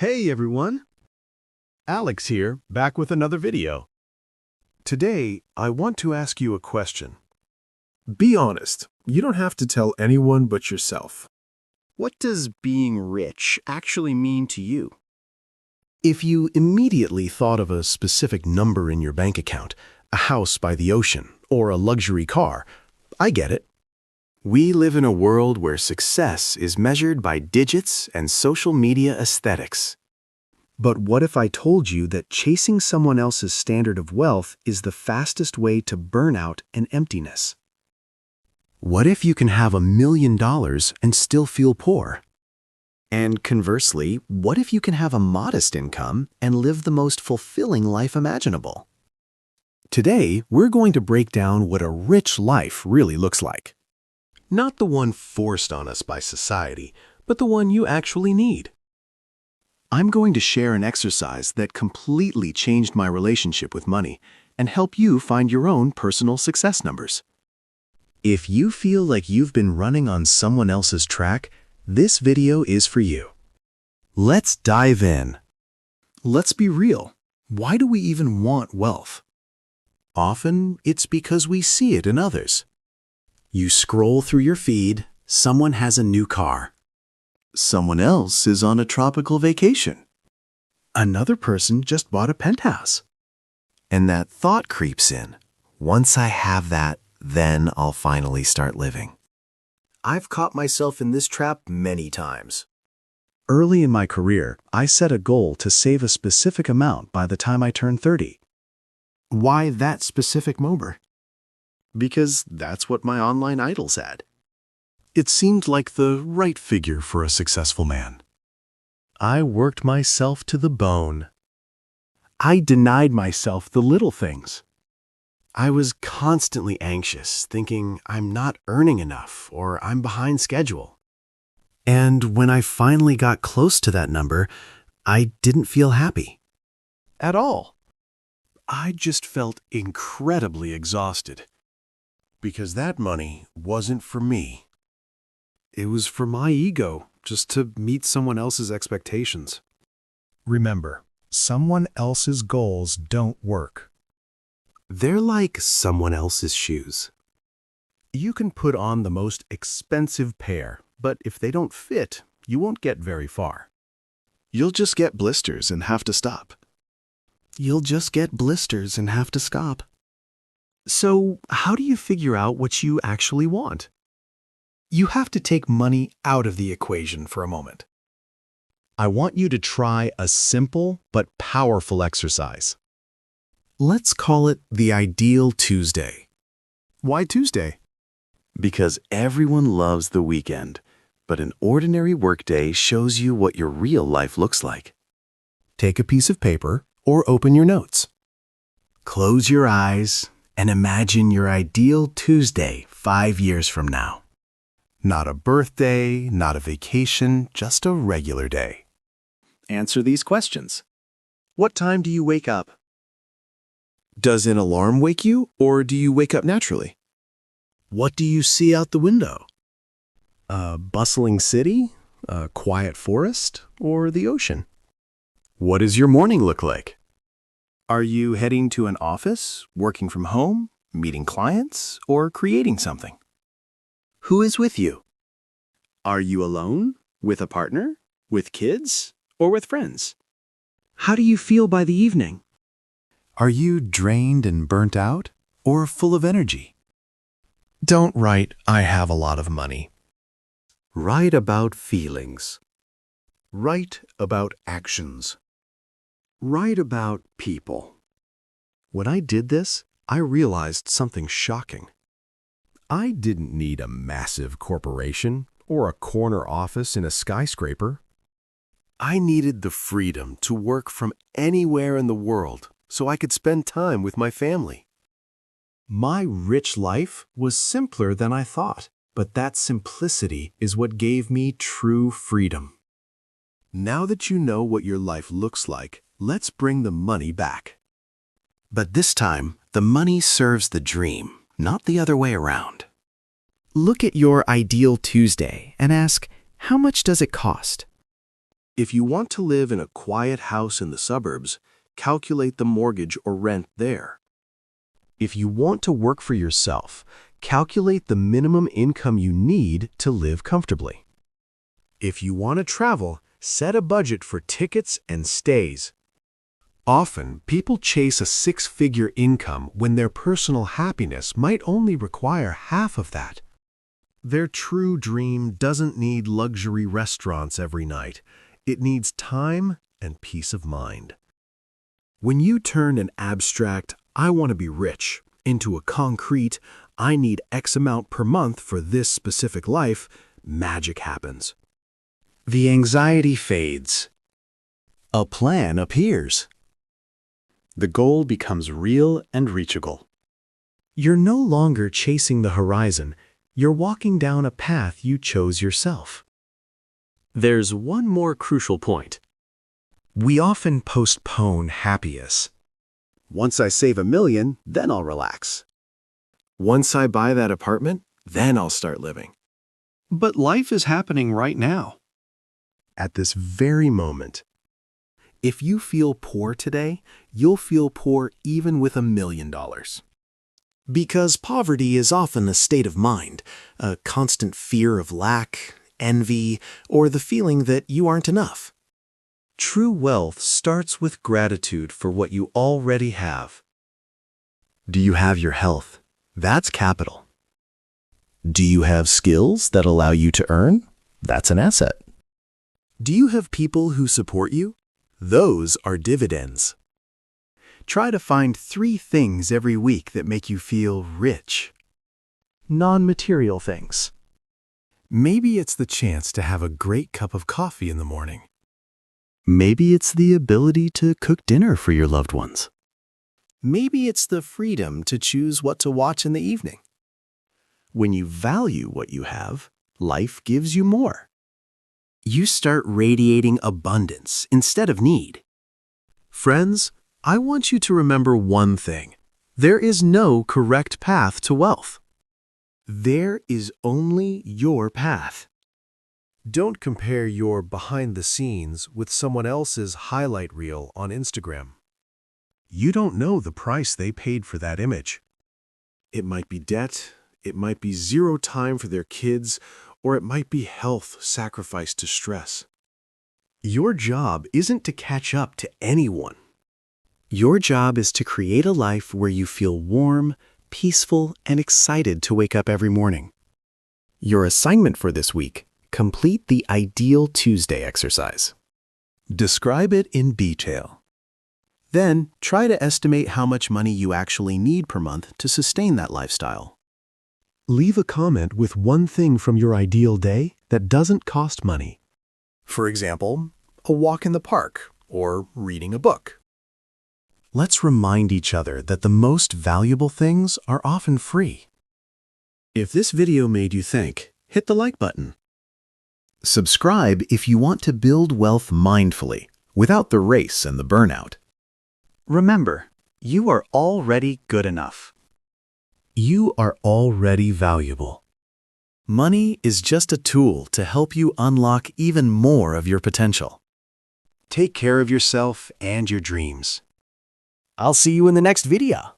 Hey everyone, Alex here, back with another video. Today, I want to ask you a question. Be honest, you don't have to tell anyone but yourself. What does being rich actually mean to you? If you immediately thought of a specific number in your bank account, a house by the ocean, or a luxury car, I get it. We live in a world where success is measured by digits and social media aesthetics. But what if I told you that chasing someone else's standard of wealth is the fastest way to burnout and emptiness? What if you can have $1 million and still feel poor? And conversely, what if you can have a modest income and live the most fulfilling life imaginable? Today, we're going to break down what a rich life really looks like. Not the one forced on us by society, but the one you actually need. I'm going to share an exercise that completely changed my relationship with money and help you find your own personal success numbers. If you feel like you've been running on someone else's track, this video is for you. Let's dive in. Let's be real. Why do we even want wealth? Often, it's because we see it in others. You scroll through your feed, someone has a new car. Someone else is on a tropical vacation. Another person just bought a penthouse. And that thought creeps in. Once I have that, then I'll finally start living. I've caught myself in this trap many times. Early in my career, I set a goal to save a specific amount by the time I turned 30. Why that specific number? Because that's what my online idols had. It seemed like the right figure for a successful man. I worked myself to the bone. I denied myself the little things. I was constantly anxious, thinking I'm not earning enough or I'm behind schedule. And when I finally got close to that number, I didn't feel happy. At all. I just felt incredibly exhausted. Because that money wasn't for me. It was for my ego, just to meet someone else's expectations. Remember, someone else's goals don't work. They're like someone else's shoes. You can put on the most expensive pair, but if they don't fit, you won't get very far. You'll just get blisters and have to stop. So, how do you figure out what you actually want? You have to take money out of the equation for a moment. I want you to try a simple but powerful exercise. Let's call it the ideal Tuesday. Why Tuesday? Because everyone loves the weekend, but an ordinary workday shows you what your real life looks like. Take a piece of paper or open your notes. Close your eyes and imagine your ideal Tuesday 5 years from now. Not a birthday, not a vacation, just a regular day. Answer these questions. What time do you wake up? Does an alarm wake you, or do you wake up naturally? What do you see out the window? A bustling city, a quiet forest, or the ocean? What does your morning look like? Are you heading to an office, working from home, meeting clients, or creating something? Who is with you? Are you alone, with a partner, with kids, or with friends? How do you feel by the evening? Are you drained and burnt out, or full of energy? Don't write, "I have a lot of money." Write about feelings. Write about actions. Write about people. When I did this, I realized something shocking. I didn't need a massive corporation or a corner office in a skyscraper. I needed the freedom to work from anywhere in the world so I could spend time with my family. My rich life was simpler than I thought, but that simplicity is what gave me true freedom. Now that you know what your life looks like, let's bring the money back. But this time, the money serves the dream, not the other way around. Look at your ideal Tuesday and ask, how much does it cost? If you want to live in a quiet house in the suburbs, calculate the mortgage or rent there. If you want to work for yourself, calculate the minimum income you need to live comfortably. If you want to travel, set a budget for tickets and stays. Often, people chase a six-figure income when their personal happiness might only require half of that. Their true dream doesn't need luxury restaurants every night. It needs time and peace of mind. When you turn an abstract, "I want to be rich," into a concrete, "I need X amount per month for this specific life," magic happens. The anxiety fades. A plan appears. The goal becomes real and reachable. You're no longer chasing the horizon. You're walking down a path you chose yourself. There's one more crucial point. We often postpone happiness. Once I save $1 million, then I'll relax. Once I buy that apartment, then I'll start living. But life is happening right now. At this very moment. If you feel poor today, you'll feel poor even with $1 million. Because poverty is often a state of mind, a constant fear of lack, envy, or the feeling that you aren't enough. True wealth starts with gratitude for what you already have. Do you have your health? That's capital. Do you have skills that allow you to earn? That's an asset. Do you have people who support you? Those are dividends. Try to find 3 things every week that make you feel rich. Non-material things. Maybe it's the chance to have a great cup of coffee in the morning. Maybe it's the ability to cook dinner for your loved ones. Maybe it's the freedom to choose what to watch in the evening. When you value what you have, life gives you more. You start radiating abundance instead of need. Friends, I want you to remember one thing. There is no correct path to wealth. There is only your path. Don't compare your behind the scenes with someone else's highlight reel on Instagram. You don't know the price they paid for that image. It might be debt, it might be 0 time for their kids, or it might be health sacrificed to stress. Your job isn't to catch up to anyone. Your job is to create a life where you feel warm, peaceful, and excited to wake up every morning. Your assignment for this week: complete the Ideal Tuesday exercise. Describe it in detail. Then, try to estimate how much money you actually need per month to sustain that lifestyle. Leave a comment with one thing from your ideal day that doesn't cost money. For example, a walk in the park or reading a book. Let's remind each other that the most valuable things are often free. If this video made you think, hit the like button. Subscribe if you want to build wealth mindfully, without the race and the burnout. Remember, you are already good enough. You are already valuable. Money is just a tool to help you unlock even more of your potential. Take care of yourself and your dreams. I'll see you in the next video.